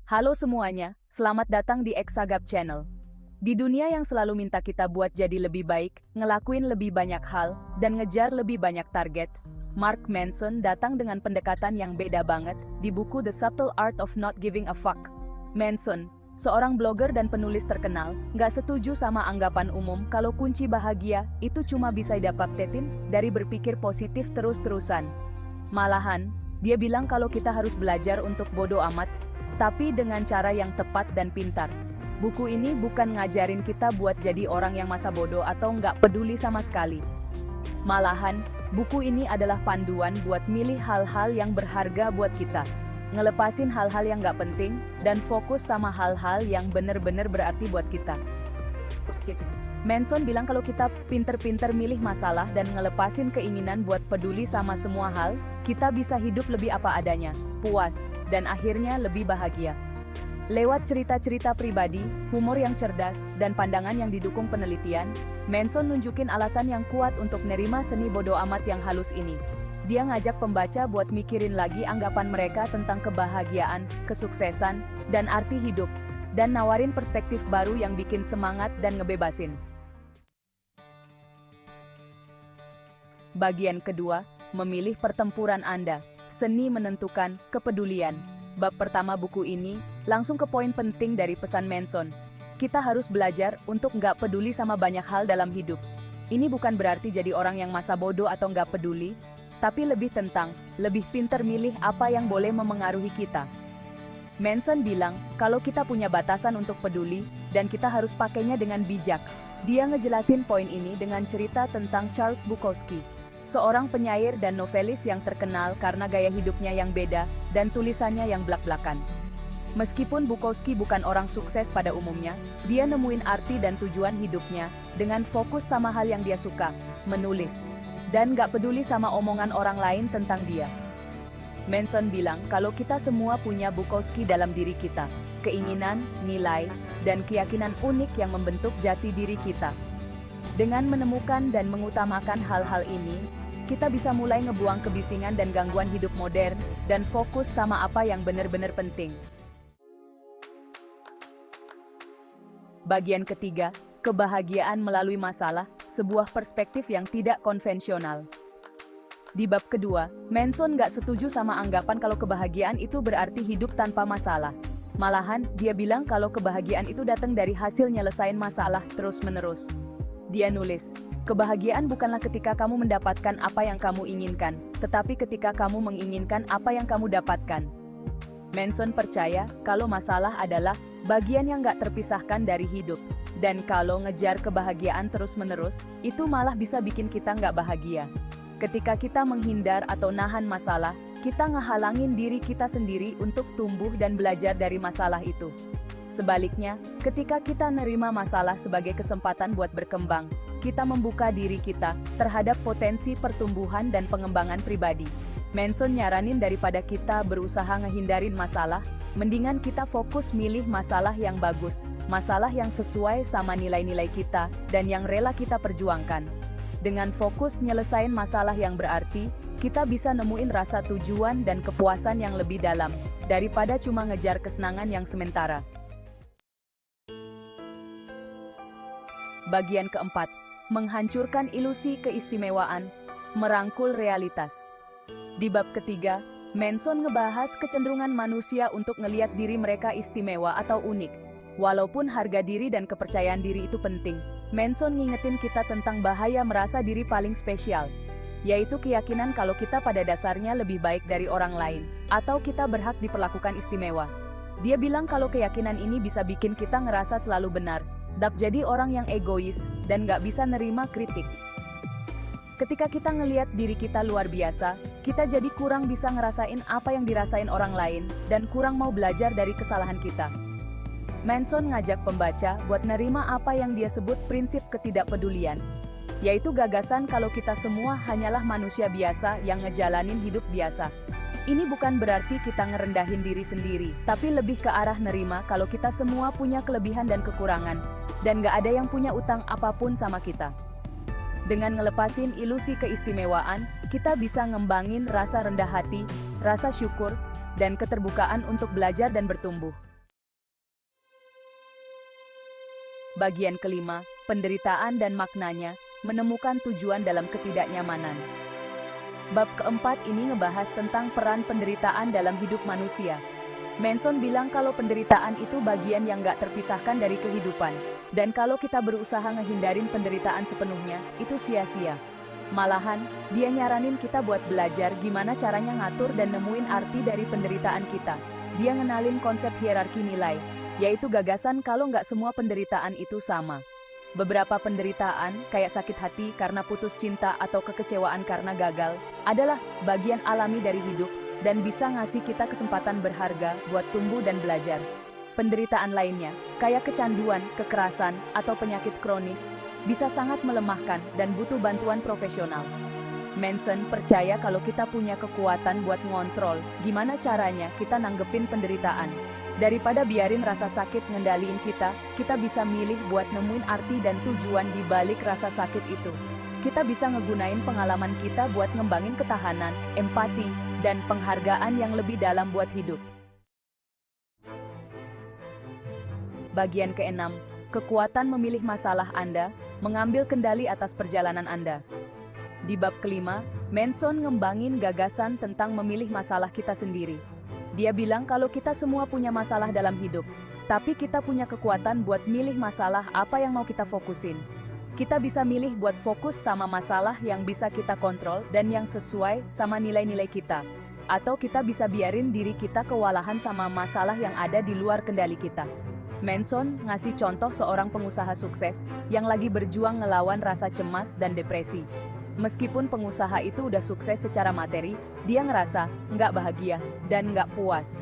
Halo semuanya, selamat datang di Exagap Channel. Di dunia yang selalu minta kita buat jadi lebih baik, ngelakuin lebih banyak hal, dan ngejar lebih banyak target, Mark Manson datang dengan pendekatan yang beda banget di buku The Subtle Art of Not Giving a Fuck. Manson, seorang blogger dan penulis terkenal, nggak setuju sama anggapan umum kalau kunci bahagia itu cuma bisa dapetin dari berpikir positif terus-terusan. Malahan, dia bilang kalau kita harus belajar untuk bodo amat, tapi dengan cara yang tepat dan pintar. Buku ini bukan ngajarin kita buat jadi orang yang masa bodoh atau nggak peduli sama sekali. Malahan, buku ini adalah panduan buat milih hal-hal yang berharga buat kita. Ngelepasin hal-hal yang nggak penting, dan fokus sama hal-hal yang bener-bener berarti buat kita. Manson bilang kalau kita pinter-pinter milih masalah dan ngelepasin keinginan buat peduli sama semua hal, kita bisa hidup lebih apa adanya, puas, dan akhirnya lebih bahagia. Lewat cerita-cerita pribadi, humor yang cerdas, dan pandangan yang didukung penelitian, Manson nunjukin alasan yang kuat untuk nerima seni bodo amat yang halus ini. Dia ngajak pembaca buat mikirin lagi anggapan mereka tentang kebahagiaan, kesuksesan, dan arti hidup, dan nawarin perspektif baru yang bikin semangat dan ngebebasin. Bagian kedua, memilih pertempuran Anda. Seni menentukan kepedulian. Bab pertama buku ini langsung ke poin penting dari pesan Manson. Kita harus belajar untuk nggak peduli sama banyak hal dalam hidup. Ini bukan berarti jadi orang yang masa bodoh atau nggak peduli, tapi lebih tentang lebih pinter milih apa yang boleh memengaruhi kita. Manson bilang kalau kita punya batasan untuk peduli dan kita harus pakainya dengan bijak. Dia ngejelasin poin ini dengan cerita tentang Charles Bukowski, seorang penyair dan novelis yang terkenal karena gaya hidupnya yang beda dan tulisannya yang blak-blakan. Meskipun Bukowski bukan orang sukses pada umumnya, dia nemuin arti dan tujuan hidupnya dengan fokus sama hal yang dia suka, menulis, dan gak peduli sama omongan orang lain tentang dia. Manson bilang kalau kita semua punya Bukowski dalam diri kita, keinginan, nilai, dan keyakinan unik yang membentuk jati diri kita. Dengan menemukan dan mengutamakan hal-hal ini, kita bisa mulai ngebuang kebisingan dan gangguan hidup modern, dan fokus sama apa yang benar-benar penting. Bagian ketiga, kebahagiaan melalui masalah, sebuah perspektif yang tidak konvensional. Di bab kedua, Manson nggak setuju sama anggapan kalau kebahagiaan itu berarti hidup tanpa masalah. Malahan, dia bilang kalau kebahagiaan itu datang dari hasil nyelesain masalah terus-menerus. Dia nulis, kebahagiaan bukanlah ketika kamu mendapatkan apa yang kamu inginkan, tetapi ketika kamu menginginkan apa yang kamu dapatkan. Manson percaya kalau masalah adalah bagian yang nggak terpisahkan dari hidup, dan kalau ngejar kebahagiaan terus-menerus, itu malah bisa bikin kita nggak bahagia. Ketika kita menghindar atau nahan masalah, kita ngehalangin diri kita sendiri untuk tumbuh dan belajar dari masalah itu. Sebaliknya, ketika kita nerima masalah sebagai kesempatan buat berkembang, kita membuka diri kita terhadap potensi pertumbuhan dan pengembangan pribadi. Manson nyaranin daripada kita berusaha ngehindarin masalah, mendingan kita fokus milih masalah yang bagus, masalah yang sesuai sama nilai-nilai kita, dan yang rela kita perjuangkan. Dengan fokus nyelesain masalah yang berarti, kita bisa nemuin rasa tujuan dan kepuasan yang lebih dalam, daripada cuma ngejar kesenangan yang sementara. Bagian keempat, menghancurkan ilusi keistimewaan, merangkul realitas. Di bab ketiga, Manson ngebahas kecenderungan manusia untuk ngelihat diri mereka istimewa atau unik. Walaupun harga diri dan kepercayaan diri itu penting, Manson ngingetin kita tentang bahaya merasa diri paling spesial, yaitu keyakinan kalau kita pada dasarnya lebih baik dari orang lain, atau kita berhak diperlakukan istimewa. Dia bilang kalau keyakinan ini bisa bikin kita ngerasa selalu benar, jadi orang yang egois, dan nggak bisa nerima kritik. Ketika kita ngelihat diri kita luar biasa, kita jadi kurang bisa ngerasain apa yang dirasain orang lain, dan kurang mau belajar dari kesalahan kita. Manson ngajak pembaca buat nerima apa yang dia sebut prinsip ketidakpedulian, yaitu gagasan kalau kita semua hanyalah manusia biasa yang ngejalanin hidup biasa. Ini bukan berarti kita ngerendahin diri sendiri, tapi lebih ke arah nerima kalau kita semua punya kelebihan dan kekurangan, dan gak ada yang punya utang apapun sama kita. Dengan ngelepasin ilusi keistimewaan, kita bisa ngembangin rasa rendah hati, rasa syukur, dan keterbukaan untuk belajar dan bertumbuh. Bagian kelima, penderitaan dan maknanya, menemukan tujuan dalam ketidaknyamanan. Bab keempat ini ngebahas tentang peran penderitaan dalam hidup manusia. Manson bilang kalau penderitaan itu bagian yang gak terpisahkan dari kehidupan. Dan kalau kita berusaha ngehindarin penderitaan sepenuhnya, itu sia-sia. Malahan, dia nyaranin kita buat belajar gimana caranya ngatur dan nemuin arti dari penderitaan kita. Dia ngenalin konsep hierarki nilai, yaitu gagasan kalau nggak semua penderitaan itu sama. Beberapa penderitaan, kayak sakit hati karena putus cinta atau kekecewaan karena gagal, adalah bagian alami dari hidup dan bisa ngasih kita kesempatan berharga buat tumbuh dan belajar. Penderitaan lainnya, kayak kecanduan, kekerasan, atau penyakit kronis, bisa sangat melemahkan dan butuh bantuan profesional. Manson percaya kalau kita punya kekuatan buat ngontrol, gimana caranya kita nanggepin penderitaan. Daripada biarin rasa sakit ngendaliin kita bisa milih buat nemuin arti dan tujuan di balik rasa sakit itu. Kita bisa ngegunain pengalaman kita buat ngembangin ketahanan, empati, dan penghargaan yang lebih dalam buat hidup. Bagian keenam, kekuatan memilih masalah Anda, mengambil kendali atas perjalanan Anda. Di bab kelima, Manson ngembangin gagasan tentang memilih masalah kita sendiri. Dia bilang kalau kita semua punya masalah dalam hidup, tapi kita punya kekuatan buat milih masalah apa yang mau kita fokusin. Kita bisa milih buat fokus sama masalah yang bisa kita kontrol dan yang sesuai sama nilai-nilai kita. Atau kita bisa biarin diri kita kewalahan sama masalah yang ada di luar kendali kita. Manson ngasih contoh seorang pengusaha sukses yang lagi berjuang ngelawan rasa cemas dan depresi. Meskipun pengusaha itu udah sukses secara materi, dia ngerasa nggak bahagia dan nggak puas.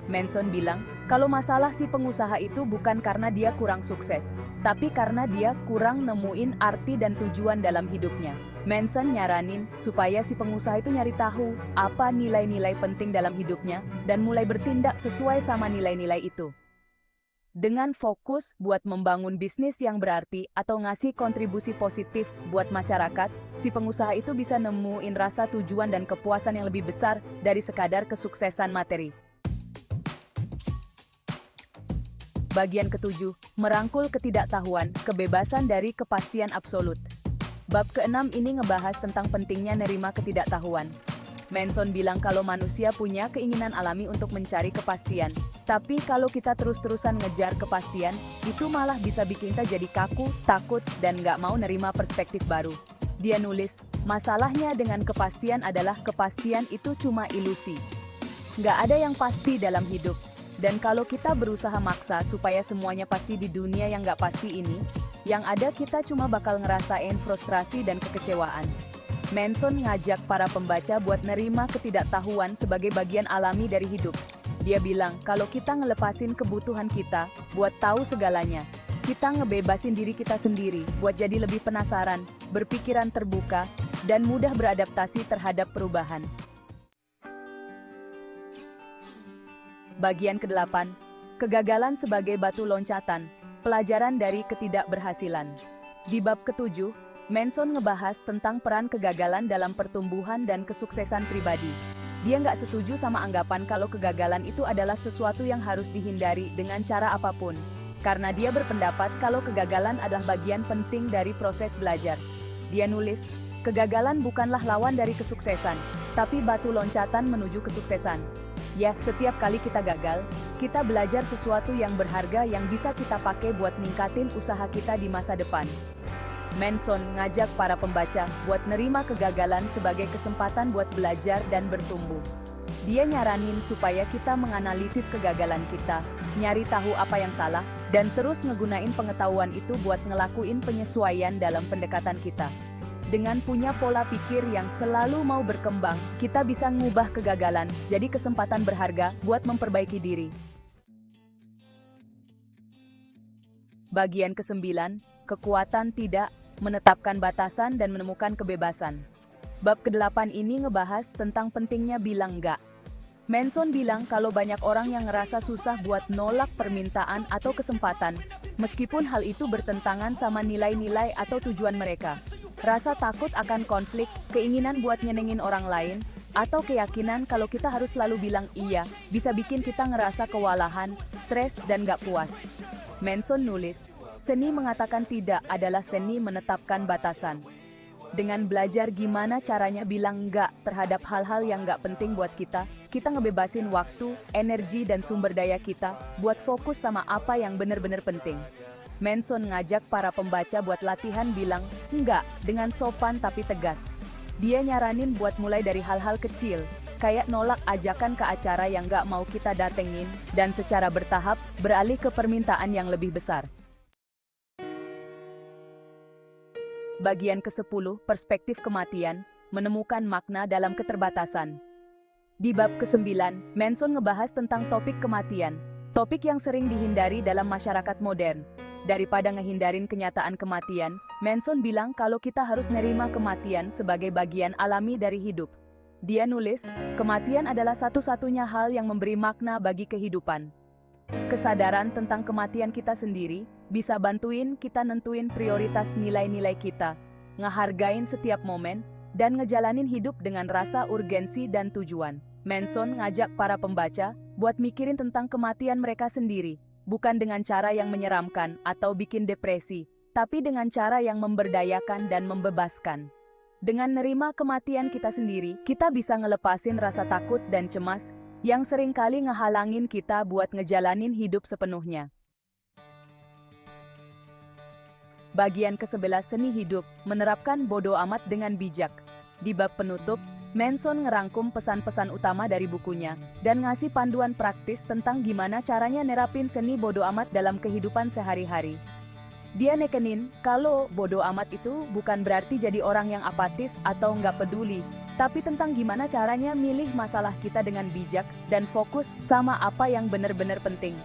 Manson bilang, kalau masalah si pengusaha itu bukan karena dia kurang sukses, tapi karena dia kurang nemuin arti dan tujuan dalam hidupnya. Manson nyaranin supaya si pengusaha itu nyari tahu apa nilai-nilai penting dalam hidupnya dan mulai bertindak sesuai sama nilai-nilai itu. Dengan fokus buat membangun bisnis yang berarti atau ngasih kontribusi positif buat masyarakat, si pengusaha itu bisa nemuin rasa tujuan dan kepuasan yang lebih besar dari sekadar kesuksesan materi. Bagian ketujuh, merangkul ketidaktahuan, kebebasan dari kepastian absolut. Bab keenam ini ngebahas tentang pentingnya nerima ketidaktahuan. Manson bilang kalau manusia punya keinginan alami untuk mencari kepastian. Tapi kalau kita terus-terusan ngejar kepastian, itu malah bisa bikin kita jadi kaku, takut, dan nggak mau nerima perspektif baru. Dia nulis, masalahnya dengan kepastian adalah kepastian itu cuma ilusi. Nggak ada yang pasti dalam hidup. Dan kalau kita berusaha maksa supaya semuanya pasti di dunia yang nggak pasti ini, yang ada kita cuma bakal ngerasain frustrasi dan kekecewaan. Manson ngajak para pembaca buat nerima ketidaktahuan sebagai bagian alami dari hidup. Dia bilang kalau kita ngelepasin kebutuhan kita buat tahu segalanya, kita ngebebasin diri kita sendiri buat jadi lebih penasaran, berpikiran terbuka, dan mudah beradaptasi terhadap perubahan. Bagian ke-8, kegagalan sebagai batu loncatan, pelajaran dari ketidakberhasilan. Di bab ke-7, Manson ngebahas tentang peran kegagalan dalam pertumbuhan dan kesuksesan pribadi. Dia nggak setuju sama anggapan kalau kegagalan itu adalah sesuatu yang harus dihindari dengan cara apapun. Karena dia berpendapat kalau kegagalan adalah bagian penting dari proses belajar. Dia nulis, kegagalan bukanlah lawan dari kesuksesan, tapi batu loncatan menuju kesuksesan. Ya, setiap kali kita gagal, kita belajar sesuatu yang berharga yang bisa kita pakai buat ningkatin usaha kita di masa depan. Manson ngajak para pembaca buat nerima kegagalan sebagai kesempatan buat belajar dan bertumbuh. Dia nyaranin supaya kita menganalisis kegagalan kita, nyari tahu apa yang salah, dan terus ngegunain pengetahuan itu buat ngelakuin penyesuaian dalam pendekatan kita. Dengan punya pola pikir yang selalu mau berkembang, kita bisa ngubah kegagalan jadi kesempatan berharga buat memperbaiki diri. Bagian ke-9, kekuatan tidak, menetapkan batasan dan menemukan kebebasan. Bab ke-8 ini ngebahas tentang pentingnya bilang enggak. Manson bilang kalau banyak orang yang ngerasa susah buat nolak permintaan atau kesempatan, meskipun hal itu bertentangan sama nilai-nilai atau tujuan mereka. Rasa takut akan konflik, keinginan buat nyenengin orang lain, atau keyakinan kalau kita harus selalu bilang iya, bisa bikin kita ngerasa kewalahan, stres, dan gak puas. Manson nulis, Seni mengatakan tidak adalah seni menetapkan batasan. Dengan belajar gimana caranya bilang enggak terhadap hal-hal yang enggak penting buat kita ngebebasin waktu, energi, dan sumber daya kita buat fokus sama apa yang benar-benar penting. Manson ngajak para pembaca buat latihan bilang enggak dengan sopan tapi tegas. Dia nyaranin buat mulai dari hal-hal kecil, kayak nolak ajakan ke acara yang enggak mau kita datengin, dan secara bertahap beralih ke permintaan yang lebih besar. Bagian ke-10, perspektif kematian, menemukan makna dalam keterbatasan. Di bab ke-9, Manson ngebahas tentang topik kematian, topik yang sering dihindari dalam masyarakat modern. Daripada ngehindarin kenyataan kematian, Manson bilang kalau kita harus nerima kematian sebagai bagian alami dari hidup. Dia nulis, kematian adalah satu-satunya hal yang memberi makna bagi kehidupan. Kesadaran tentang kematian kita sendiri bisa bantuin kita nentuin prioritas nilai-nilai kita, ngehargain setiap momen, dan ngejalanin hidup dengan rasa urgensi dan tujuan. Manson ngajak para pembaca buat mikirin tentang kematian mereka sendiri, bukan dengan cara yang menyeramkan atau bikin depresi, tapi dengan cara yang memberdayakan dan membebaskan. Dengan nerima kematian kita sendiri, kita bisa ngelepasin rasa takut dan cemas yang seringkali ngehalangin kita buat ngejalanin hidup sepenuhnya. Bagian ke-11, seni hidup, menerapkan bodo amat dengan bijak. Di bab penutup, Manson ngerangkum pesan-pesan utama dari bukunya, dan ngasih panduan praktis tentang gimana caranya nerapin seni bodo amat dalam kehidupan sehari-hari. Dia nekenin, kalau bodo amat itu bukan berarti jadi orang yang apatis atau nggak peduli, tapi tentang gimana caranya milih masalah kita dengan bijak dan fokus sama apa yang benar-benar penting.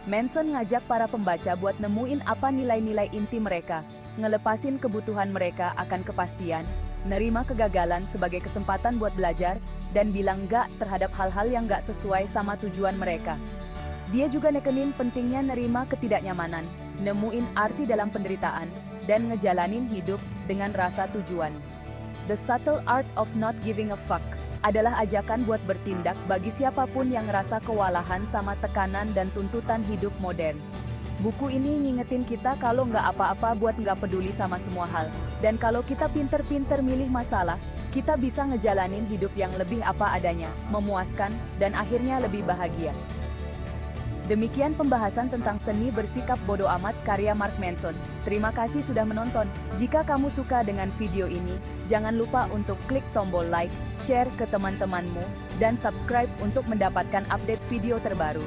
Manson ngajak para pembaca buat nemuin apa nilai-nilai inti mereka, ngelepasin kebutuhan mereka akan kepastian, nerima kegagalan sebagai kesempatan buat belajar, dan bilang nggak terhadap hal-hal yang nggak sesuai sama tujuan mereka. Dia juga nekenin pentingnya nerima ketidaknyamanan, nemuin arti dalam penderitaan, dan ngejalanin hidup dengan rasa tujuan. The Subtle Art of Not Giving a Fuck adalah ajakan buat bertindak bagi siapapun yang ngerasa kewalahan sama tekanan dan tuntutan hidup modern. Buku ini ngingetin kita kalau nggak apa-apa buat nggak peduli sama semua hal, dan kalau kita pinter-pinter milih masalah, kita bisa ngejalanin hidup yang lebih apa adanya, memuaskan, dan akhirnya lebih bahagia. Demikian pembahasan tentang seni bersikap bodo amat karya Mark Manson. Terima kasih sudah menonton. Jika kamu suka dengan video ini, jangan lupa untuk klik tombol like, share ke teman-temanmu, dan subscribe untuk mendapatkan update video terbaru.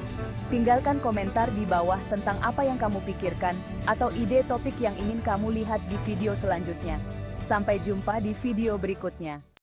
Tinggalkan komentar di bawah tentang apa yang kamu pikirkan, atau ide topik yang ingin kamu lihat di video selanjutnya. Sampai jumpa di video berikutnya.